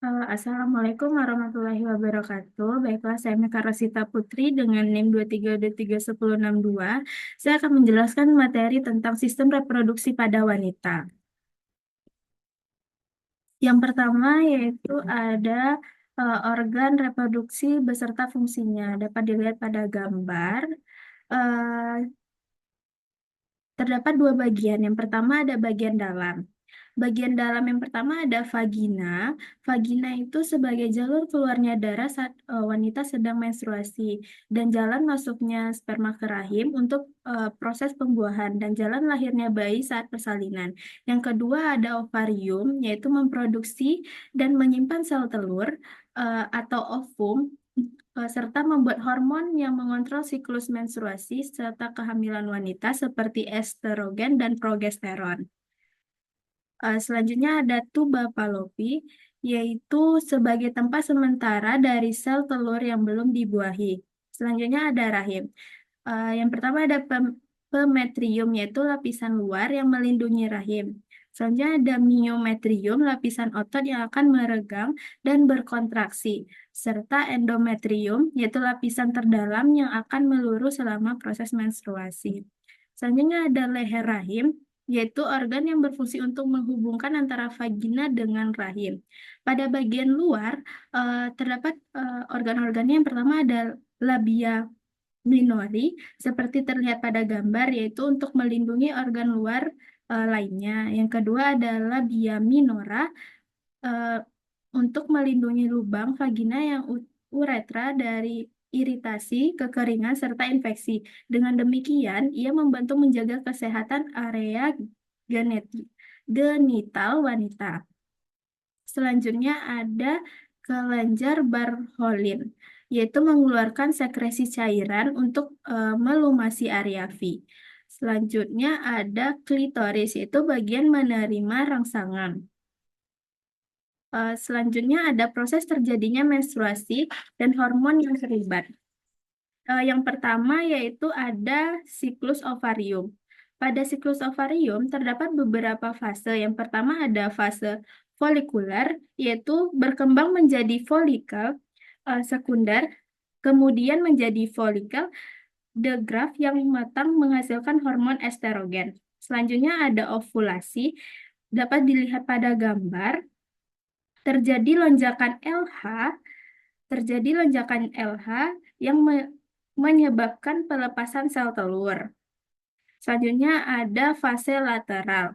Assalamualaikum warahmatullahi wabarakatuh. Baiklah, saya Meka Rosita Putri dengan NIM 2323162. Saya akan menjelaskan materi tentang sistem reproduksi pada wanita. Yang pertama yaitu ada organ reproduksi beserta fungsinya. Dapat dilihat pada gambar. Eh, Terdapat dua bagian. Yang pertama ada bagian dalam. Bagian dalam yang pertama ada vagina. Vagina itu sebagai jalur keluarnya darah saat wanita sedang menstruasi dan jalan masuknya sperma ke rahim untuk proses pembuahan dan jalan lahirnya bayi saat persalinan. Yang kedua ada ovarium, yaitu memproduksi dan menyimpan sel telur atau ovum serta membuat hormon yang mengontrol siklus menstruasi serta kehamilan wanita seperti estrogen dan progesteron. Selanjutnya ada tuba Fallopi, yaitu sebagai tempat sementara dari sel telur yang belum dibuahi. Selanjutnya ada rahim. Yang pertama ada pemetrium, yaitu lapisan luar yang melindungi rahim. Selanjutnya ada miometrium, lapisan otot yang akan meregang dan berkontraksi. Serta endometrium, yaitu lapisan terdalam yang akan meluru selama proses menstruasi. Selanjutnya ada leher rahim, yaitu organ yang berfungsi untuk menghubungkan antara vagina dengan rahim. Pada bagian luar, terdapat organ-organnya. Yang pertama ada labia minori, seperti terlihat pada gambar, yaitu untuk melindungi organ luar lainnya. Yang kedua adalah labia minora, eh, untuk melindungi lubang vagina yang uretra dari iritasi, kekeringan, serta infeksi. Dengan demikian, ia membantu menjaga kesehatan area genital wanita. Selanjutnya ada kelenjar Bartholin, yaitu mengeluarkan sekresi cairan untuk melumasi area V. Selanjutnya ada klitoris, yaitu bagian menerima rangsangan. Selanjutnya ada proses terjadinya menstruasi dan hormon yang terlibat. Yang pertama yaitu ada siklus ovarium. Pada siklus ovarium terdapat beberapa fase. Yang pertama ada fase folikuler, yaitu berkembang menjadi folikel sekunder, kemudian menjadi folikel the graft yang matang menghasilkan hormon estrogen. Selanjutnya ada ovulasi, dapat dilihat pada gambar. Terjadi lonjakan LH, terjadi lonjakan LH yang menyebabkan pelepasan sel telur. Selanjutnya ada fase lateral.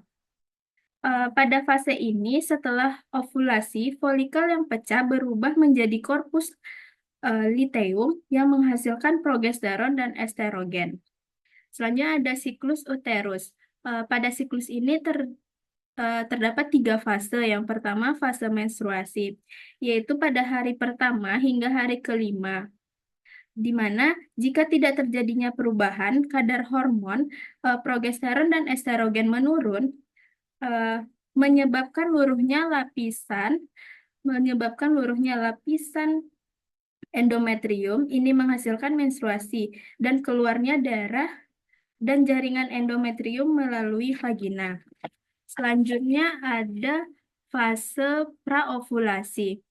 Pada fase ini, setelah ovulasi, folikel yang pecah berubah menjadi korpus luteum yang menghasilkan progesteron dan estrogen. Selanjutnya ada siklus uterus. Pada siklus ini terdapat tiga fase. Yang pertama fase menstruasi, yaitu pada hari pertama hingga hari kelima, di mana jika tidak terjadinya perubahan, kadar hormon progesteron dan estrogen menurun, eh, menyebabkan luruhnya lapisan endometrium ini menghasilkan menstruasi dan keluarnya darah dan jaringan endometrium melalui vagina. Selanjutnya ada fase praovulasi.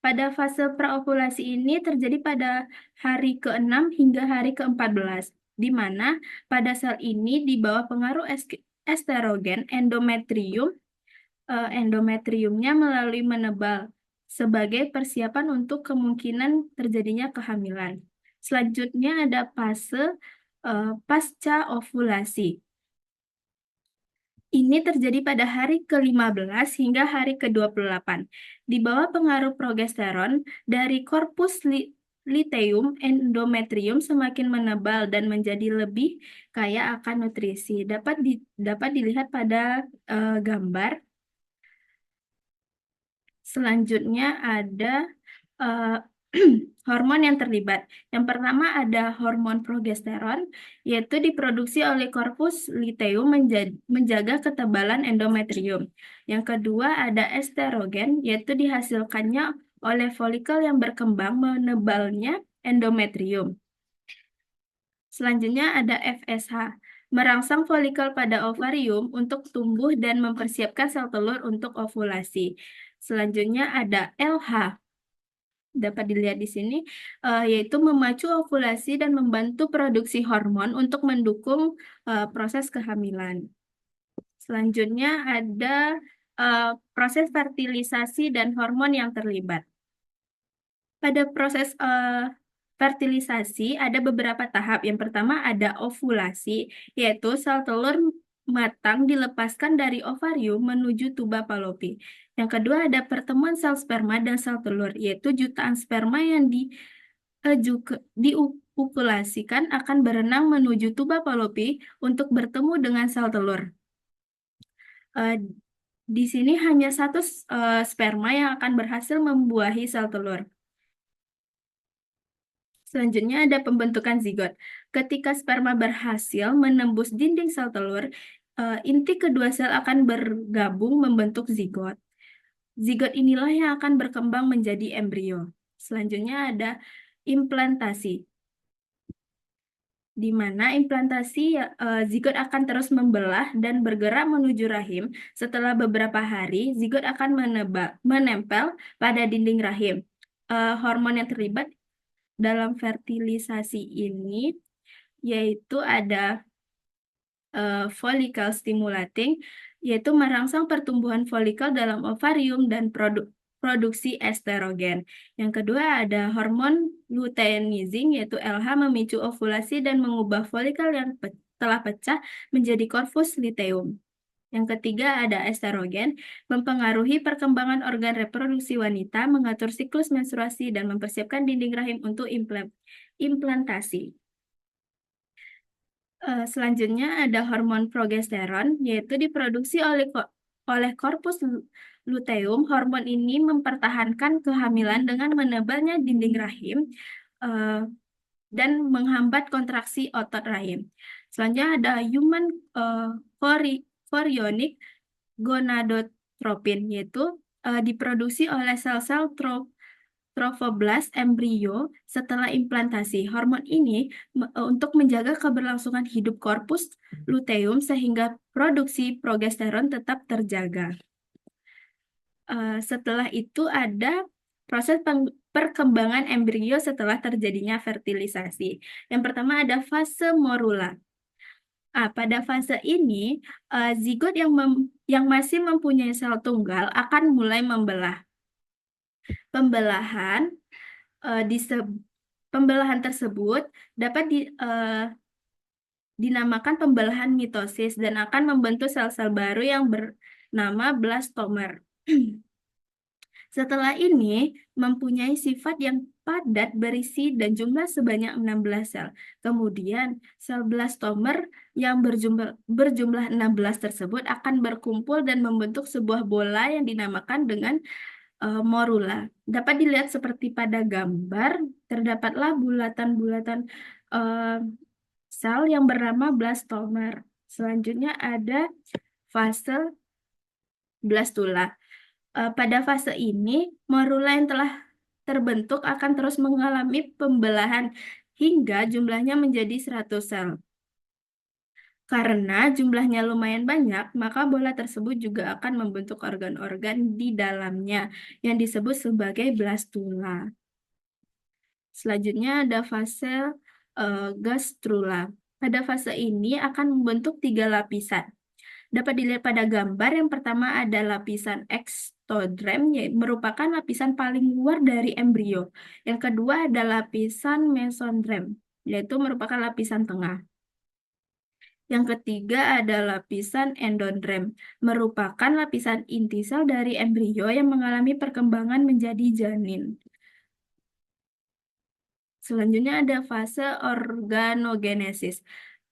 Pada fase praovulasi ini terjadi pada hari ke-6 hingga hari ke-14, di mana pada sel ini di bawah pengaruh estrogen, endometriumnya melalui menebal sebagai persiapan untuk kemungkinan terjadinya kehamilan. Selanjutnya ada fase pasca ovulasi. Ini terjadi pada hari ke-15 hingga hari ke-28. Di bawah pengaruh progesteron dari korpus luteum, endometrium semakin menebal dan menjadi lebih kaya akan nutrisi. Dapat dilihat pada gambar. Selanjutnya ada eh, hormon yang terlibat. Yang pertama ada hormon progesteron, yaitu diproduksi oleh korpus luteum menjaga ketebalan endometrium. Yang kedua ada estrogen, yaitu dihasilkannya oleh folikel yang berkembang menebalnya endometrium. Selanjutnya ada FSH, merangsang folikel pada ovarium untuk tumbuh dan mempersiapkan sel telur untuk ovulasi. Selanjutnya ada LH. Dapat dilihat di sini, yaitu memacu ovulasi dan membantu produksi hormon untuk mendukung proses kehamilan. Selanjutnya ada proses fertilisasi dan hormon yang terlibat. Pada proses fertilisasi ada beberapa tahap. Yang pertama ada ovulasi, yaitu sel telur matang dilepaskan dari ovarium menuju tuba Fallopi. Yang kedua ada pertemuan sel sperma dan sel telur, yaitu jutaan sperma yang diukulasikan akan berenang menuju tuba Fallopi untuk bertemu dengan sel telur. Eh, di sini hanya satu sperma yang akan berhasil membuahi sel telur. Selanjutnya ada pembentukan zigot. Ketika sperma berhasil menembus dinding sel telur, inti kedua sel akan bergabung membentuk zigot. Zigot inilah yang akan berkembang menjadi embrio. Selanjutnya ada implantasi, di mana implantasi zigot akan terus membelah dan bergerak menuju rahim. Setelah beberapa hari, zigot akan menempel pada dinding rahim. Hormon yang terlibat dalam fertilisasi ini yaitu ada follicle stimulating, yaitu merangsang pertumbuhan folikel dalam ovarium dan produksi estrogen. Yang kedua ada hormon luteinizing, yaitu LH memicu ovulasi dan mengubah folikel yang telah pecah menjadi korpus luteum. Yang ketiga ada estrogen, mempengaruhi perkembangan organ reproduksi wanita, mengatur siklus menstruasi, dan mempersiapkan dinding rahim untuk implantasi. Selanjutnya ada hormon progesteron, yaitu diproduksi oleh korpus luteum. Hormon ini mempertahankan kehamilan dengan menebalnya dinding rahim dan menghambat kontraksi otot rahim. Selanjutnya ada human chorionic gonadotropin, yaitu diproduksi oleh sel-sel trophoblast embrio setelah implantasi. Hormon ini untuk menjaga keberlangsungan hidup korpus luteum sehingga produksi progesteron tetap terjaga. Setelah itu ada proses perkembangan embrio setelah terjadinya fertilisasi. Yang pertama ada fase morula. Pada fase ini, zigot yang masih mempunyai sel tunggal akan mulai membelah. Pembelahan tersebut dapat dinamakan pembelahan mitosis dan akan membentuk sel-sel baru yang bernama blastomer. Setelah ini mempunyai sifat yang padat berisi dan jumlah sebanyak 16 sel. Kemudian sel blastomer yang berjumlah 16 tersebut akan berkumpul dan membentuk sebuah bola yang dinamakan dengan morula. Dapat dilihat seperti pada gambar, terdapatlah bulatan-bulatan sel yang bernama blastomer. Selanjutnya ada fase blastula. Pada fase ini, morula yang telah terbentuk akan terus mengalami pembelahan hingga jumlahnya menjadi 100 sel. Karena jumlahnya lumayan banyak, maka bola tersebut juga akan membentuk organ-organ di dalamnya yang disebut sebagai blastula. Selanjutnya ada fase gastrula. Pada fase ini akan membentuk 3 lapisan. Dapat dilihat pada gambar yang pertama ada lapisan ectoderm, yaitu merupakan lapisan paling luar dari embrio. Yang kedua ada lapisan mesoderm, yaitu merupakan lapisan tengah. Yang ketiga ada lapisan endodrem, merupakan lapisan inti sel dari embrio yang mengalami perkembangan menjadi janin. Selanjutnya ada fase organogenesis.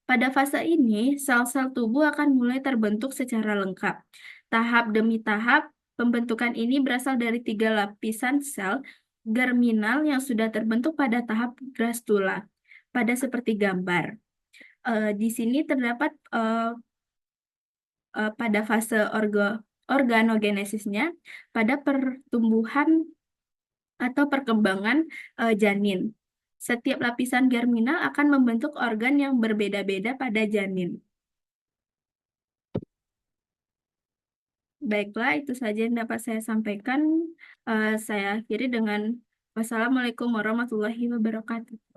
Pada fase ini, sel-sel tubuh akan mulai terbentuk secara lengkap. Tahap demi tahap, pembentukan ini berasal dari 3 lapisan sel germinal yang sudah terbentuk pada tahap gastrula, pada seperti gambar. Di sini terdapat pada fase organogenesisnya, pada pertumbuhan atau perkembangan janin. Setiap lapisan germinal akan membentuk organ yang berbeda-beda pada janin. Baiklah, itu saja yang dapat saya sampaikan. Saya akhiri dengan wassalamualaikum warahmatullahi wabarakatuh.